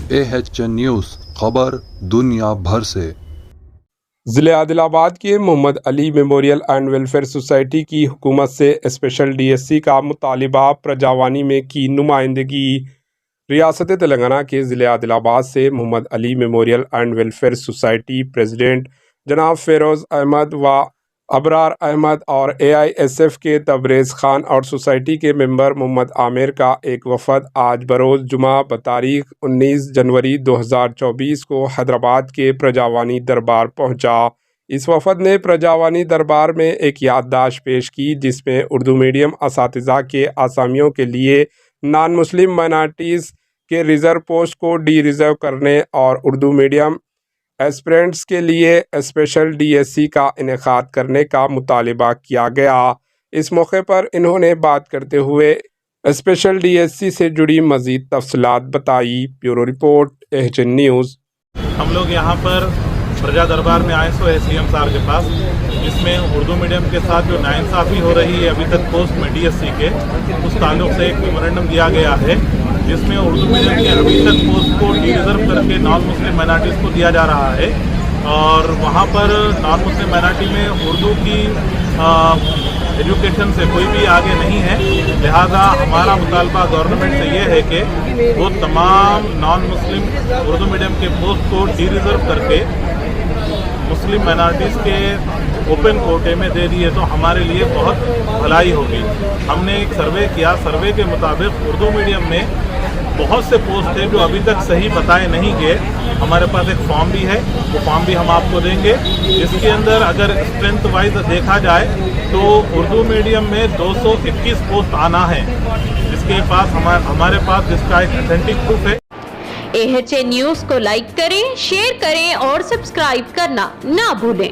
AHN news خبر دنیا بھر سے۔ ضلع عادل آباد کے محمد Ali memorial and welfare society کی حکومت سے اسپیشل DSC کا مطالبہ پرجاوانی میں کی نمائندگی۔ ریاست تلنگانہ کے ضلع عادل آباد سے Mohammed Ali memorial and welfare society president جناب فیروز احمد و ابرار احمد اور AISF کے تبریز خان اور سوسائٹی کے ممبر محمد عامر کا ایک وفد آج بروز جمعہ بتاریخ 19 جنوری 2024 کو حیدرآباد کے پرجاوانی دربار پہنچا۔ اس وفد نے پرجاوانی دربار میں ایک یادداشت پیش کی جس میں اردو میڈیم اساتذہ کے اسامیوں کے لیے نان مسلم مائنارٹیز کے ریزرو پوسٹ کو ڈی ریزرو کرنے اور اردو میڈیم ایسپرینٹس کے لیے اسپیشل DSC کا انعقاد کرنے کا مطالبہ کیا گیا۔ اس موقع پر انہوں نے بات کرتے ہوئے اسپیشل DSC سے جڑی مزید تفصیلات بتائی۔ Bureau report AHN news. ہم لوگ یہاں پر پرجا دربار میں آئے سو CM صاحب کے پاس، جس میں اردو میڈیم کے ساتھ جو ناانصافی ہو رہی ہے ابھی تک پوسٹ میں DSC کے، اس تعلق سے ایک میمورنڈم دیا گیا ہے جس میں اردو میڈیم کے ابھی تک پوسٹ کو ڈی ریزرو کر کے نان مسلم مائنارٹیز کو دیا جا رہا ہے، اور وہاں پر نان مسلم مائنارٹی میں اردو کی ایجوکیشن سے کوئی بھی آگے نہیں ہے۔ لہذا ہمارا مطالبہ گورنمنٹ سے یہ ہے کہ وہ تمام نان مسلم اردو میڈیم کے پوسٹ کو ڈی ریزرو کر کے مسلم مائنارٹیز کے اوپن کوٹے میں دے دیے تو ہمارے لیے بہت بھلائی ہوگی۔ ہم نے ایک سروے کیا، سروے کے مطابق اردو میڈیم میں بہت سے پوسٹ ہیں جو ابھی تک صحیح بتائے نہیں گئے۔ ہمارے پاس ایک فارم بھی ہے، وہ فارم بھی ہم آپ کو دیں گے، جس کے اندر اگر اسٹرینتھ وائز دیکھا جائے تو اردو میڈیم میں 221 پوسٹ آنا ہے، جس کے پاس ہمارے پاس جس کا ایک اتھینٹک پروف ہے۔ AHN نیوز کو لائک کریں، شیئر کریں اور سبسکرائب کرنا نہ بھولیں۔